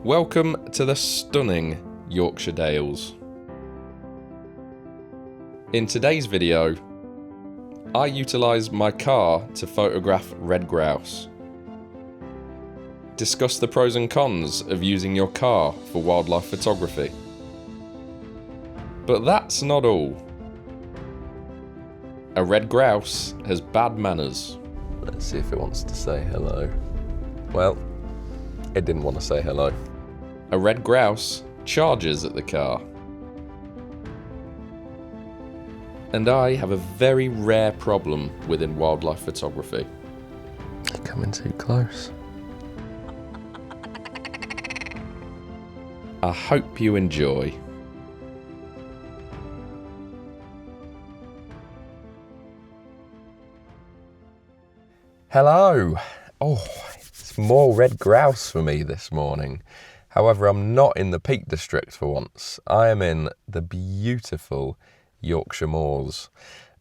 Welcome to the stunning Yorkshire Dales. In today's video, I utilise my car to photograph red grouse. Discuss the pros and cons of using your car for wildlife photography. But that's not all. A red grouse has bad manners. Let's see if it wants to say hello. Well, it didn't want to say hello. A red grouse charges at the car. And I have a very rare problem within wildlife photography. You're coming too close. I hope you enjoy. Hello! Oh, it's more red grouse for me this morning. However, I'm not in the Peak District for once. I am in the beautiful Yorkshire moors.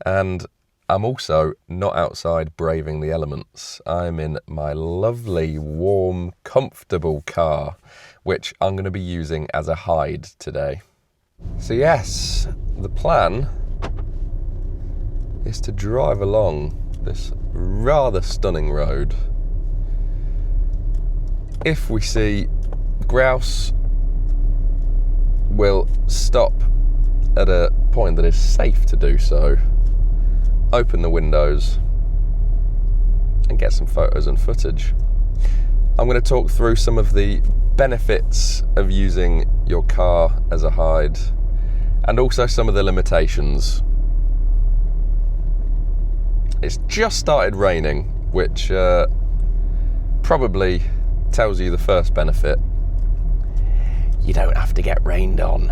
And I'm also not outside braving the elements. I'm in my lovely, warm, comfortable car, which I'm going to be using as a hide today. So yes, the plan is to drive along this rather stunning road. If we see grouse, we'll stop at a point that is safe to do so, open the windows and get some photos and footage. I'm going to talk through some of the benefits of using your car as a hide and also some of the limitations. It's just started raining, which probably tells you the first benefit. You don't have to get rained on.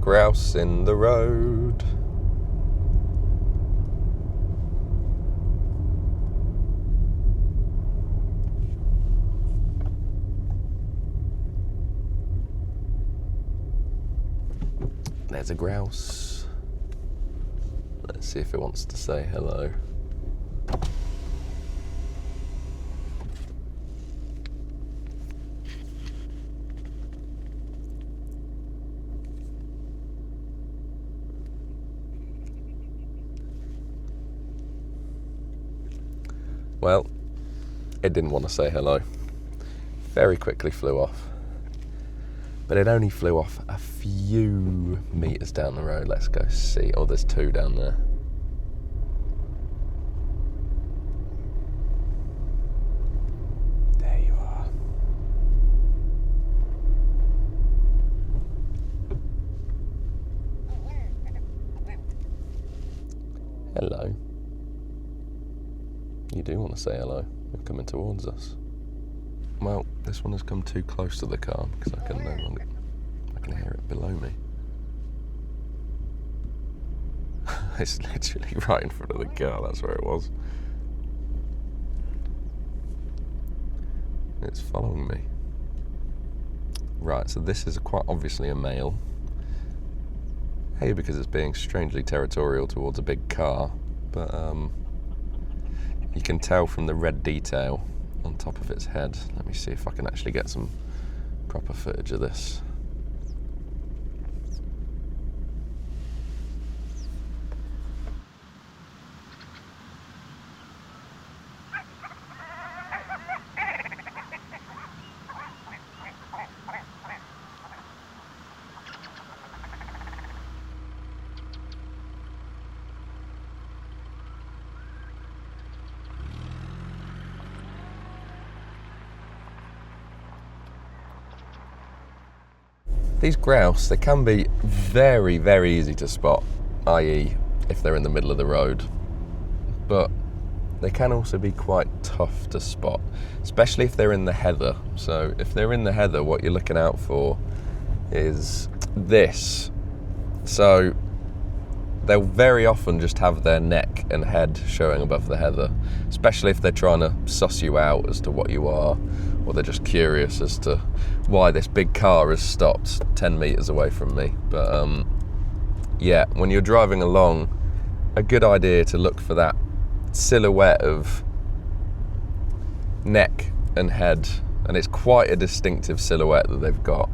Grouse in the road. There's a grouse. Let's see if it wants to say hello. Well, it didn't want to say hello. Very quickly flew off. But it only flew off a few metres down the road. Let's go see. Oh, there's two down there. There you are. Hello. You do want to say hello. You're coming towards us. Well, this one has come too close to the car because I can hear it below me. It's literally right in front of the car, that's where it was. It's following me. Right, so this is quite obviously a male. A, because it's being strangely territorial towards a big car, but you can tell from the red detail on top of its head. Let me see if I can actually get some proper footage of this. These grouse, they can be very, very easy to spot, i.e. if they're in the middle of the road, but they can also be quite tough to spot, especially if they're in the heather. So if they're in the heather, what you're looking out for is this. So they'll very often just have their neck and head showing above the heather, especially if they're trying to suss you out as to what you are, or they're just curious as to why this big car has stopped 10 metres away from me. But yeah, when you're driving along, a good idea to look for that silhouette of neck and head, and it's quite a distinctive silhouette that they've got.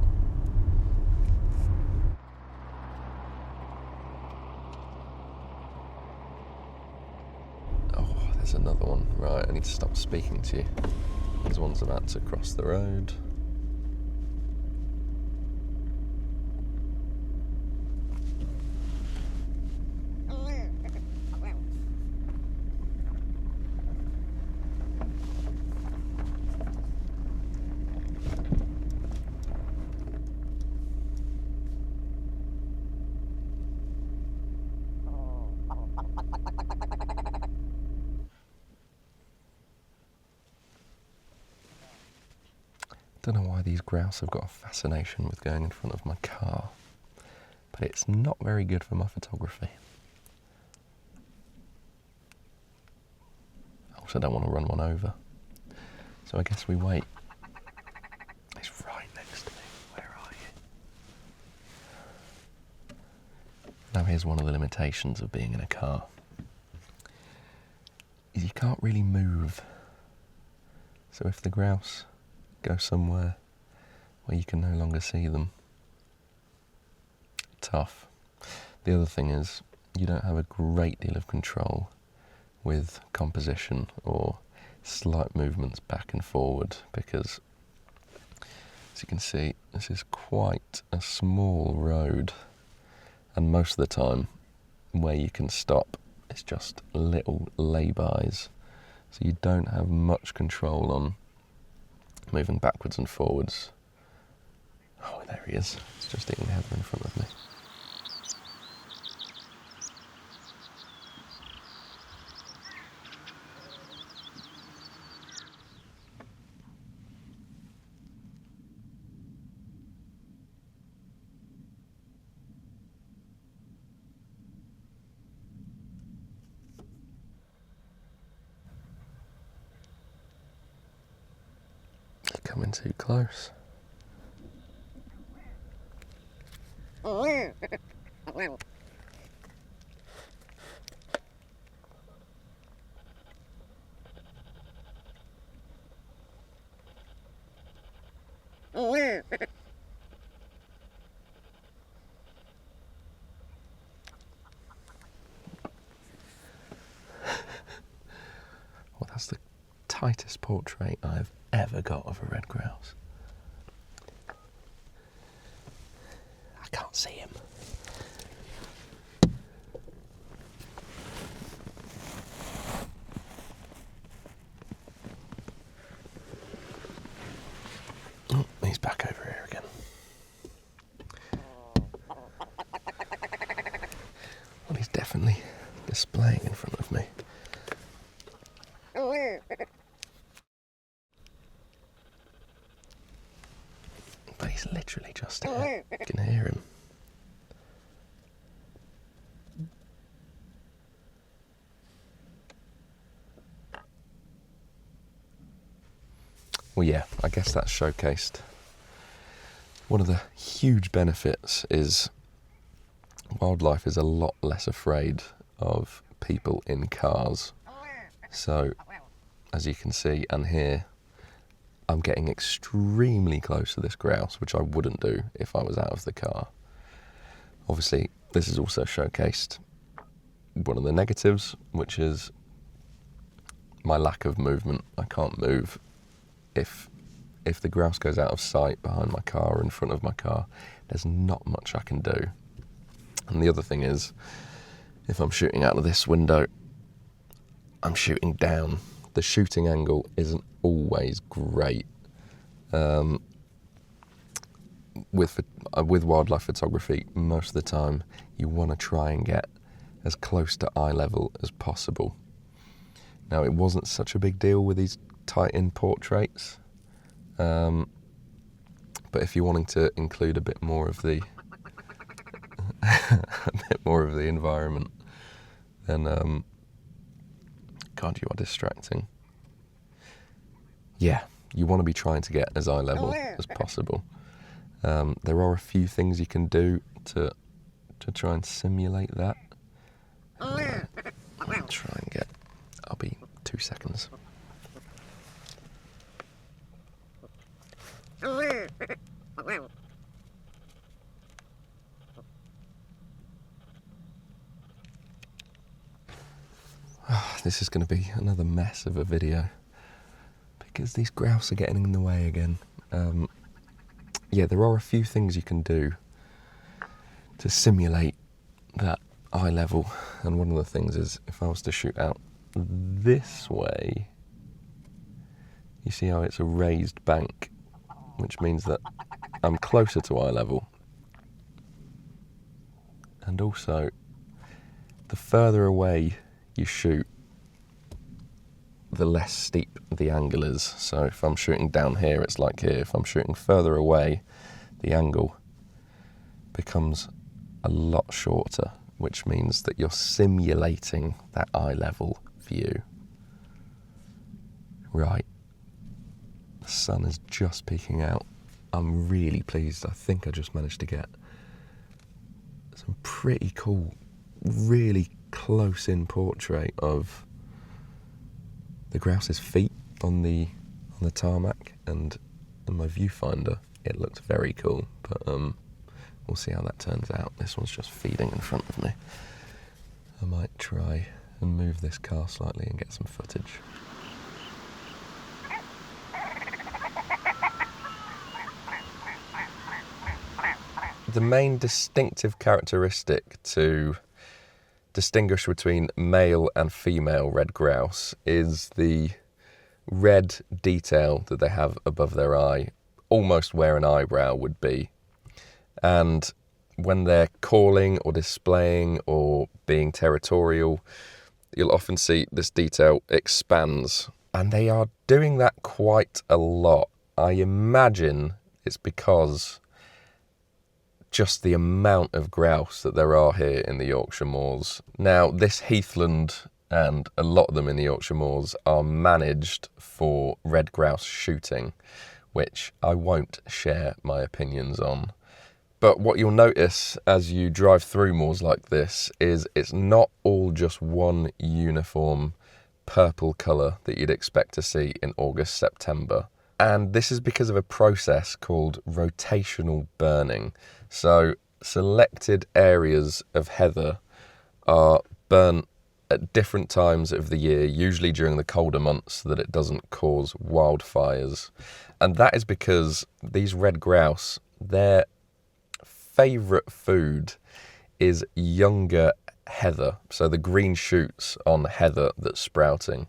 Oh, there's another one. Right, I need to stop speaking to you. There's one's about to cross the road. Don't know why these grouse have got a fascination with going in front of my car, but it's not very good for my photography. I also don't want to run one over, so I guess we wait. It's right next to me. Where are you? Now here's one of the limitations of being in a car, is you can't really move. So if the grouse go somewhere where you can no longer see them, tough. The other thing is, you don't have a great deal of control with composition or slight movements back and forward, because as you can see, this is quite a small road, and most of the time where you can stop is just little lay-bys, so you don't have much control on moving backwards and forwards. Oh, there he is. He's just eating heather in front of me. Coming too close. Well, that's the tightest portrait I've ever got of a red grouse. I can't see him. Oh, he's back over here again. Well, he's definitely displaying in front of me. But he's literally just here. You can hear him. Well, yeah, I guess that's showcased. One of the huge benefits is wildlife is a lot less afraid of people in cars. So, as you can see and hear, I'm getting extremely close to this grouse, which I wouldn't do if I was out of the car. Obviously, this is also showcased one of the negatives, which is my lack of movement. I can't move. If the grouse goes out of sight behind my car or in front of my car, there's not much I can do. And the other thing is, if I'm shooting out of this window, I'm shooting down. The shooting angle isn't always great. With wildlife photography, most of the time you want to try and get as close to eye level as possible. Now, it wasn't such a big deal with these tight-in portraits, but if you're wanting to include a bit more of the environment, then God, you are distracting. Yeah, you want to be trying to get as eye level as possible. There are a few things you can do to try and simulate that. I'll try and get, I'll be 2 seconds. This is going to be another mess of a video because these grouse are getting in the way again. Yeah, there are a few things you can do to simulate that eye level, and one of the things is if I was to shoot out this way, you see how it's a raised bank, which means that I'm closer to eye level. And also, the further away you shoot, the less steep the angle is. So if I'm shooting down here, it's like here. If I'm shooting further away, the angle becomes a lot shorter, which means that you're simulating that eye level view. Right, the sun is just peeking out. I'm really pleased. I think I just managed to get some pretty cool, really close-in portrait of the grouse's feet on the tarmac, and in my viewfinder it looked very cool, but we'll see how that turns out. This one's just feeding in front of me. I might try and move this car slightly and get some footage. The main distinctive characteristic to distinguish between male and female red grouse is the red detail that they have above their eye, almost where an eyebrow would be. And when they're calling or displaying or being territorial, you'll often see this detail expands. And they are doing that quite a lot. I imagine it's because just the amount of grouse that there are here in the Yorkshire moors. Now, this heathland and a lot of them in the Yorkshire moors are managed for red grouse shooting, which I won't share my opinions on. But what you'll notice as you drive through moors like this is it's not all just one uniform purple colour that you'd expect to see in August, September. And this is because of a process called rotational burning. So selected areas of heather are burnt at different times of the year, usually during the colder months, so that it doesn't cause wildfires. And that is because these red grouse, their favourite food is younger heather, so the green shoots on heather that's sprouting.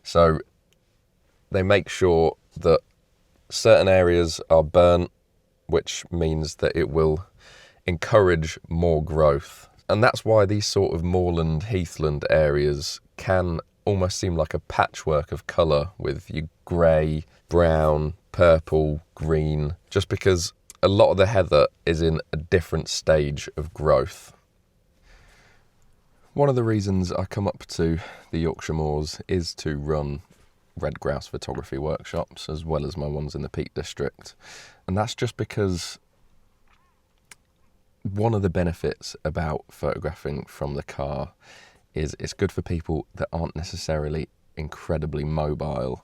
So they make sure that certain areas are burnt, which means that it will encourage more growth. And that's why these sort of moorland, heathland areas can almost seem like a patchwork of colour with your grey, brown, purple, green, just because a lot of the heather is in a different stage of growth. One of the reasons I come up to the Yorkshire moors is to run red grouse photography workshops, as well as my ones in the Peak District. And that's just because one of the benefits about photographing from the car is it's good for people that aren't necessarily incredibly mobile.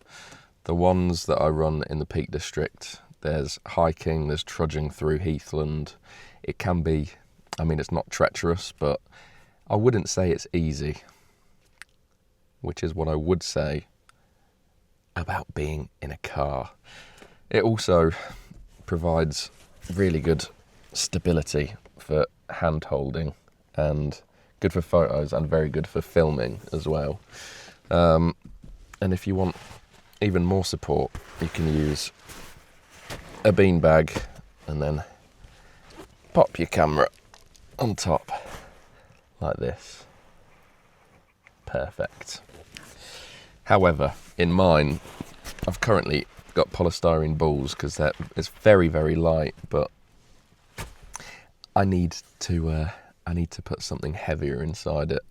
The ones that I run in the Peak District, there's hiking, there's trudging through heathland. It can be, I mean, it's not treacherous, but I wouldn't say it's easy, which is what I would say about being in a car. It also provides really good stability for hand holding and good for photos and very good for filming as well. And if you want even more support, you can use a beanbag and then pop your camera on top like this. Perfect. However, in mine, I've currently got polystyrene balls because it's very, very light, but I need to put something heavier inside it.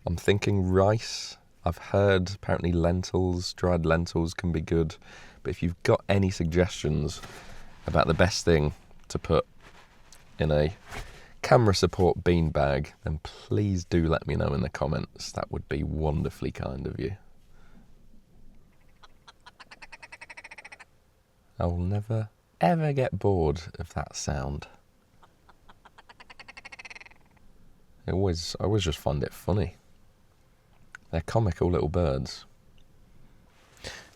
I'm thinking rice. I've heard apparently lentils, dried lentils can be good, But if you've got any suggestions about the best thing to put in a camera support beanbag, then please do let me know in the comments. That would be wonderfully kind of you. I will never, ever get bored of that sound. I always just find it funny. They're comical little birds.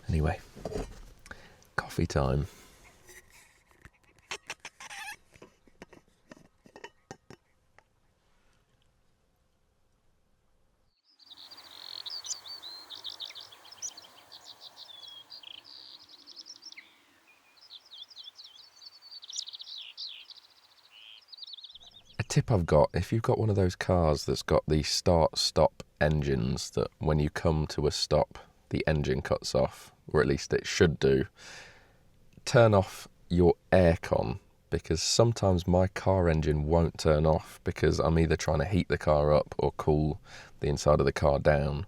Anyway, coffee time. A tip I've got, if you've got one of those cars that's got the start-stop engines that when you come to a stop, the engine cuts off, or at least it should do, turn off your aircon, because sometimes my car engine won't turn off because I'm either trying to heat the car up or cool the inside of the car down,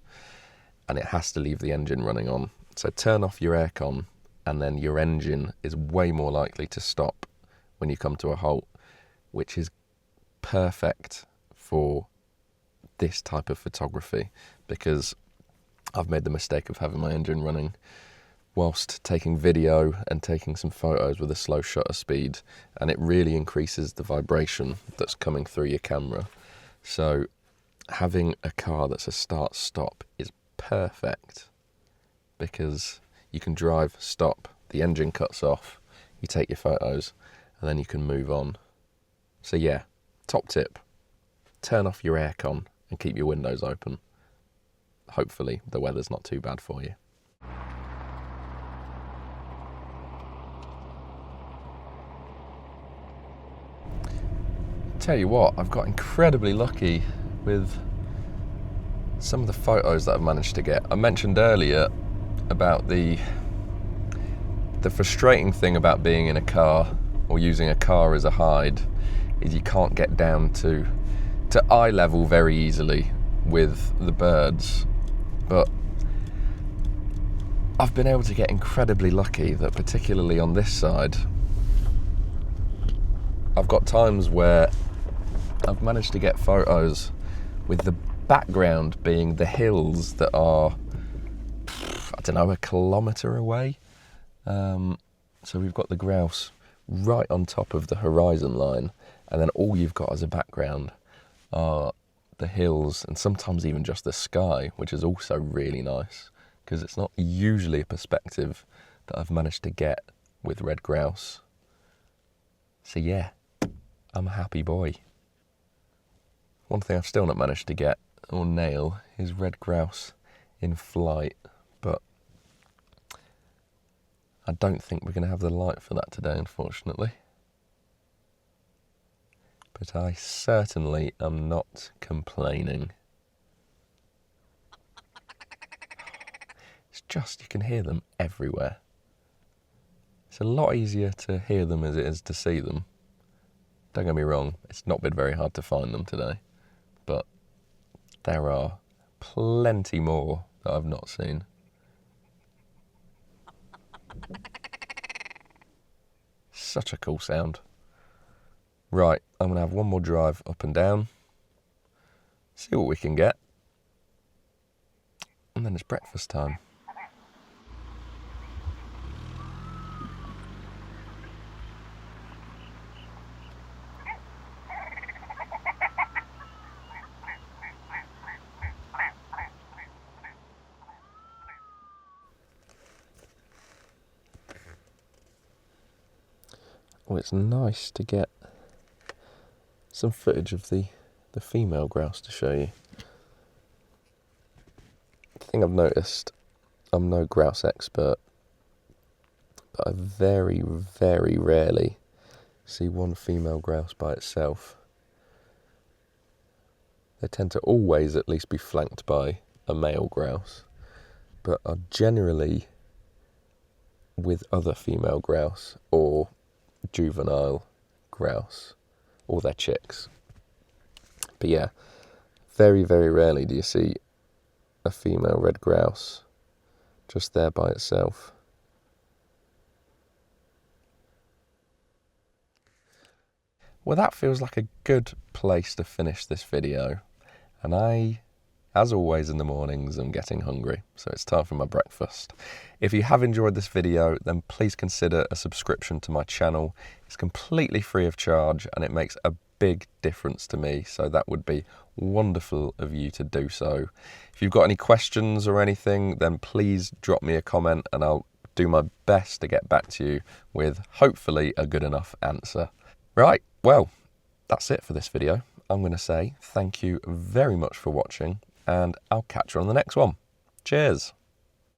and it has to leave the engine running on. So turn off your aircon, and then your engine is way more likely to stop when you come to a halt, which is perfect for this type of photography, because I've made the mistake of having my engine running whilst taking video and taking some photos with a slow shutter speed, and it really increases the vibration that's coming through your camera. So having a car that's a start-stop is perfect, because you can drive, stop, the engine cuts off, you take your photos, and then you can move on. So yeah, top tip, turn off your aircon and keep your windows open. Hopefully the weather's not too bad for you. Tell you what, I've got incredibly lucky with some of the photos that I've managed to get. I mentioned earlier about the frustrating thing about being in a car or using a car as a hide is you can't get down to eye level very easily with the birds. But I've been able to get incredibly lucky that particularly on this side, I've got times where I've managed to get photos with the background being the hills that are, I don't know, a kilometre away. So we've got the grouse right on top of the horizon line, and then all you've got as a background are the hills and sometimes even just the sky, which is also really nice because it's not usually a perspective that I've managed to get with red grouse. So yeah, I'm a happy boy. One thing I've still not managed to get or nail is red grouse in flight, but I don't think we're going to have the light for that today, unfortunately. But I certainly am not complaining. It's just, you can hear them everywhere. It's a lot easier to hear them as it is to see them. Don't get me wrong, it's not been very hard to find them today, but there are plenty more that I've not seen. Such a cool sound. Right, I'm going to have one more drive up and down, see what we can get, and then it's breakfast time. Well, it's nice to get some footage of the female grouse to show you. The thing I've noticed, I'm no grouse expert, but I very, very rarely see one female grouse by itself. They tend to always at least be flanked by a male grouse, but are generally with other female grouse or juvenile grouse or their chicks. But yeah, very, very rarely do you see a female red grouse just there by itself. Well, that feels like a good place to finish this video. And I, as always in the mornings, I'm getting hungry, so it's time for my breakfast. If you have enjoyed this video, then please consider a subscription to my channel. It's completely free of charge and it makes a big difference to me, so that would be wonderful of you to do so. If you've got any questions or anything, then please drop me a comment and I'll do my best to get back to you with hopefully a good enough answer. Right, well, that's it for this video. I'm going to say thank you very much for watching and I'll catch you on the next one. Cheers.